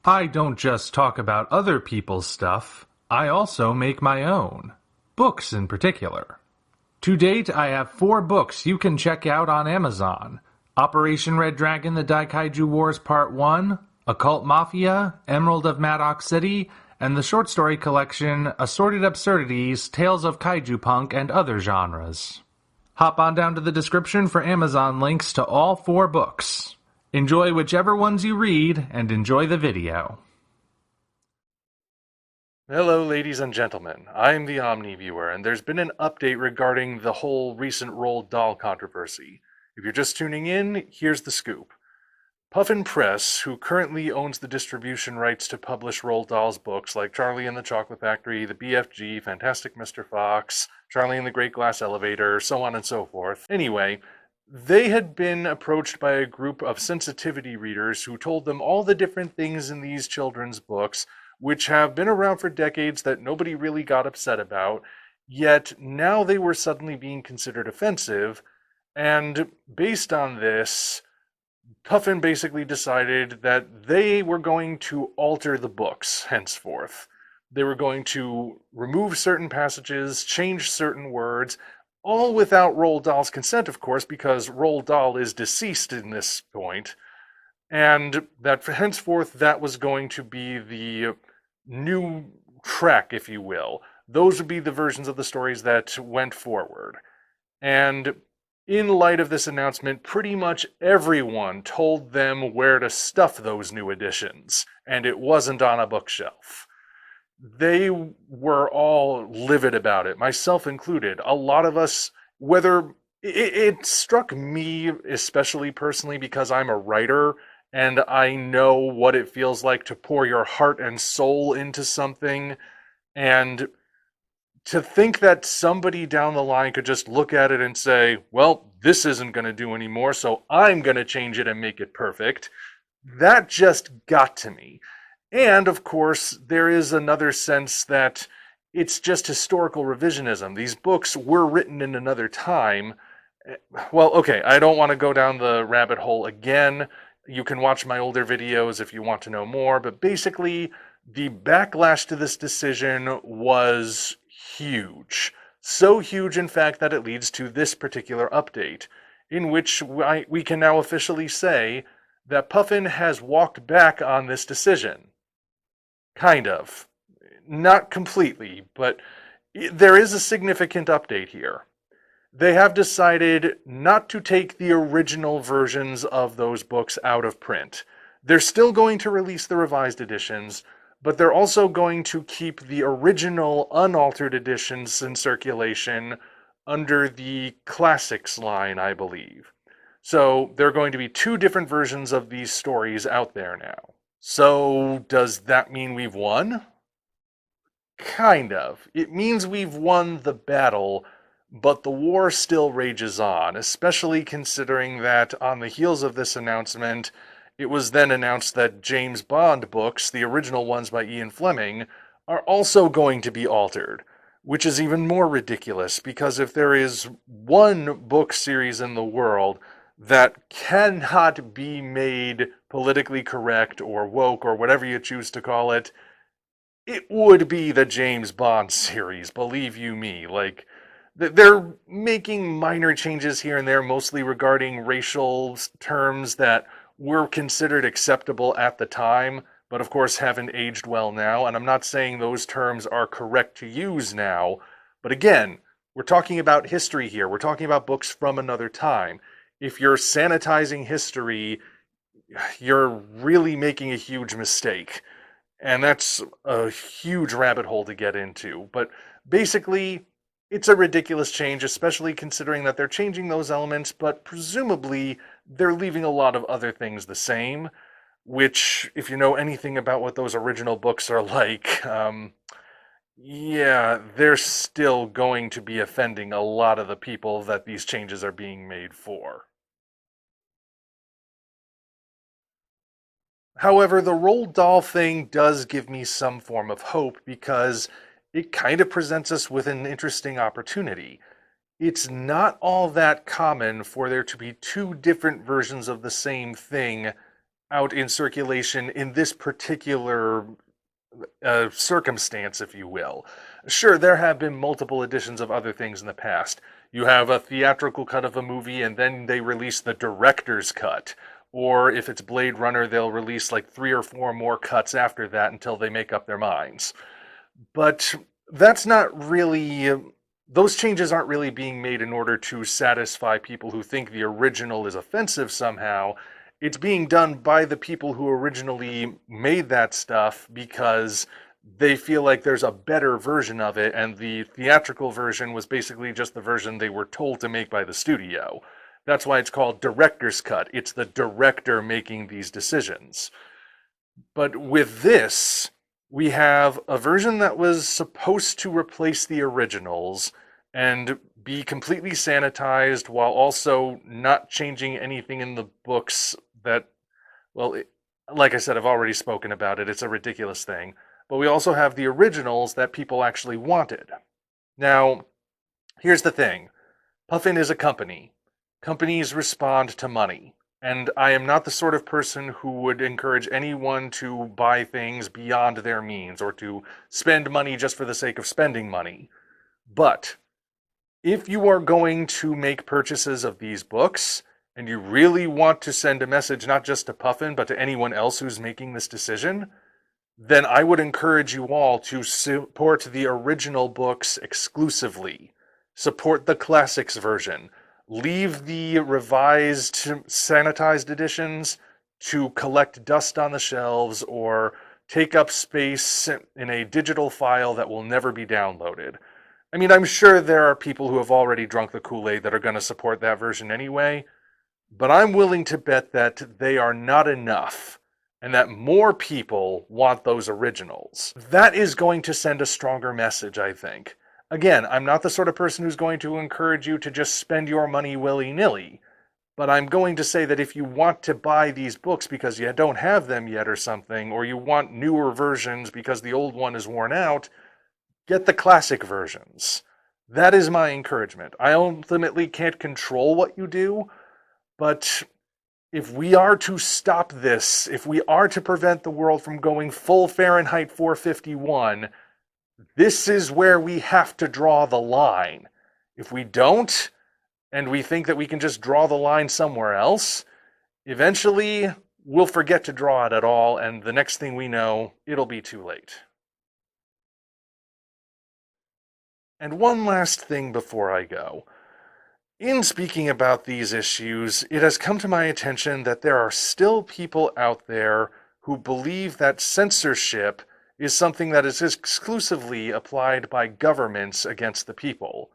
I don't just talk about other people's stuff, I also make my own. Books in particular. To date, I have 4 books you can check out on Amazon. Operation Red Dragon: The Daikaiju Wars Part 1, Occult Mafia, Emerald of Maddox City, and the short story collection Assorted Absurdities, Tales of Kaiju Punk and Other Genres. Hop on down to the description for Amazon links to all 4 books. Enjoy whichever ones you read, and enjoy the video. Hello, ladies and gentlemen. I'm the Omni viewer, and there's been an update regarding the whole recent Roald Dahl controversy. If you're just tuning in, here's the scoop. Puffin Press, who currently owns the distribution rights to publish Roald Dahl's books like Charlie and the Chocolate Factory, The BFG, Fantastic Mr. Fox, Charlie and the Great Glass Elevator, so on and so forth. Anyway, they had been approached by a group of sensitivity readers who told them all the different things in these children's books, which have been around for decades that nobody really got upset about, yet now they were suddenly being considered offensive, and based on this, Puffin basically decided that they were going to alter the books henceforth. They were going to remove certain passages, change certain words, all without Roald Dahl's consent, of course, because Roald Dahl is deceased in this point, and that henceforth that was going to be the new track, if you will. Those would be the versions of the stories that went forward. And in light of this announcement, pretty much everyone told them where to stuff those new editions, and it wasn't on a bookshelf. They were all livid about it, myself included. A lot of us, whether it struck me, especially personally, because I'm a writer and I know what it feels like to pour your heart and soul into something, and to think that somebody down the line could just look at it and say, well, this isn't going to do anymore, so I'm going to change it and make it perfect, that just got to me. And of course, there is another sense that it's just historical revisionism. These books were written in another time. Well, okay, I don't want to go down the rabbit hole again. You can watch my older videos if you want to know more, but basically, the backlash to this decision was huge. So huge, in fact, that it leads to this particular update, in which we can now officially say that Puffin has walked back on this decision. Kind of. Not completely, but there is a significant update here. They have decided not to take the original versions of those books out of print. They're still going to release the revised editions, but they're also going to keep the original unaltered editions in circulation under the classics line, I believe. So there are going to be 2 different versions of these stories out there now. So does that mean we've won? Kind of. It means we've won the battle, but the war still rages on, especially considering that on the heels of this announcement, it was then announced that James Bond books, the original ones by Ian Fleming, are also going to be altered, which is even more ridiculous, because if there is one book series in the world that cannot be made politically correct or woke or whatever you choose to call it, it would be the James Bond series, believe you me. Like, they're making minor changes here and there, mostly regarding racial terms that were considered acceptable at the time, but of course haven't aged well now. And I'm not saying those terms are correct to use now, but again, we're talking about history here. We're talking about books from another time. If you're sanitizing history, you're really making a huge mistake. And that's a huge rabbit hole to get into. But basically, it's a ridiculous change, especially considering that they're changing those elements, but presumably they're leaving a lot of other things the same, which, if you know anything about what those original books are like, yeah, they're still going to be offending a lot of the people that these changes are being made for. However, the Roald Dahl thing does give me some form of hope because it kind of presents us with an interesting opportunity. It's not all that common for there to be 2 different versions of the same thing out in circulation in this particular circumstance, if you will. Sure, there have been multiple editions of other things in the past. You have a theatrical cut of a movie, and then they release the director's cut. Or if it's Blade Runner, they'll release like 3 or 4 more cuts after that until they make up their minds. But that's not really. Those changes aren't really being made in order to satisfy people who think the original is offensive somehow. It's being done by the people who originally made that stuff because they feel like there's a better version of it, and the theatrical version was basically just the version they were told to make by the studio. That's why it's called director's cut. It's the director making these decisions. But with this, we have a version that was supposed to replace the originals and be completely sanitized while also not changing anything in the books that, well, like I said, I've already spoken about it. It's a ridiculous thing. But we also have the originals that people actually wanted. Now, here's the thing. Puffin is a company. Companies respond to money. And I am not the sort of person who would encourage anyone to buy things beyond their means or to spend money just for the sake of spending money. But if you are going to make purchases of these books, and you really want to send a message not just to Puffin, but to anyone else who's making this decision, then I would encourage you all to support the original books exclusively. Support the classics version. Leave the revised, sanitized editions to collect dust on the shelves or take up space in a digital file that will never be downloaded. I mean, I'm sure there are people who have already drunk the Kool-Aid that are going to support that version anyway, but I'm willing to bet that they are not enough and that more people want those originals. That is going to send a stronger message, I think. Again, I'm not the sort of person who's going to encourage you to just spend your money willy-nilly, but I'm going to say that if you want to buy these books because you don't have them yet or something, or you want newer versions because the old one is worn out, get the classic versions. That is my encouragement. I ultimately can't control what you do, but if we are to stop this, if we are to prevent the world from going full Fahrenheit 451, this is where we have to draw the line. If we don't, and we think that we can just draw the line somewhere else, eventually we'll forget to draw it at all, and the next thing we know, it'll be too late. And one last thing before I go. In speaking about these issues, it has come to my attention that there are still people out there who believe that censorship is something that is exclusively applied by governments against the people,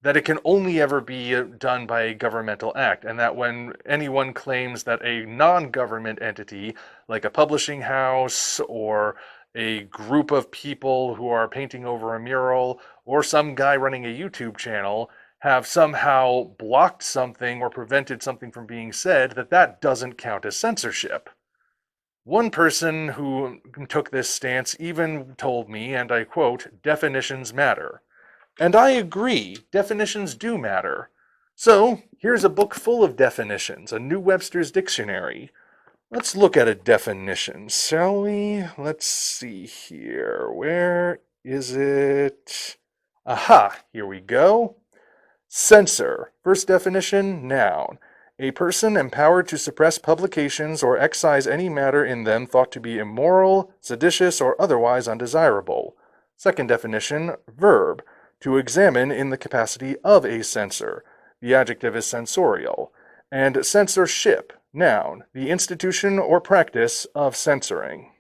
that it can only ever be done by a governmental act, and that when anyone claims that a non-government entity, like a publishing house or a group of people who are painting over a mural, or some guy running a YouTube channel, have somehow blocked something or prevented something from being said, that doesn't count as censorship. One person who took this stance even told me, and I quote, "Definitions matter." And I agree, definitions do matter. So, here's a book full of definitions, a new Webster's Dictionary. Let's look at a definition, shall we? Let's see here. Where is it? Aha, here we go. Censor. First definition, noun. A person empowered to suppress publications or excise any matter in them thought to be immoral, seditious, or otherwise undesirable. Second definition, verb. To examine in the capacity of a censor. The adjective is censorial. And censorship, noun. The institution or practice of censoring.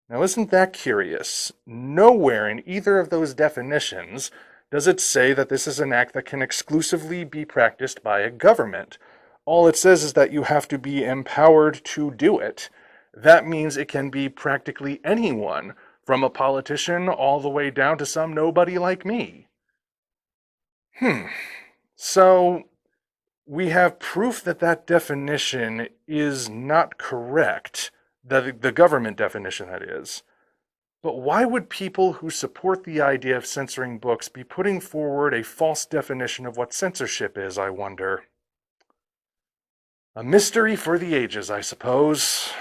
Now, isn't that curious? Nowhere in either of those definitions does it say that this is an act that can exclusively be practiced by a government. All it says is that you have to be empowered to do it. That means it can be practically anyone, from a politician all the way down to some nobody like me. So, we have proof that that definition is not correct, the government definition, that is. But why would people who support the idea of censoring books be putting forward a false definition of what censorship is, I wonder? A mystery for the ages, I suppose.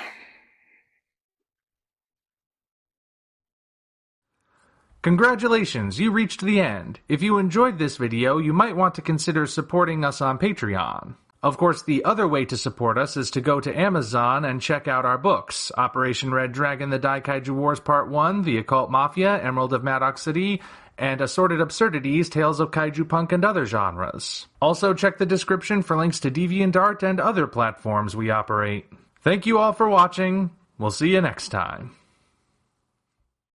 Congratulations, you reached the end. If you enjoyed this video, you might want to consider supporting us on Patreon. Of course, the other way to support us is to go to Amazon and check out our books: Operation Red Dragon, The Daikaiju Wars Part 1, The Occult Mafia, Emerald of Maddox City, and Assorted Absurdities, Tales of Kaiju Punk and Other Genres. Also check the description for links to DeviantArt and other platforms we operate. Thank you all for watching. We'll see you next time.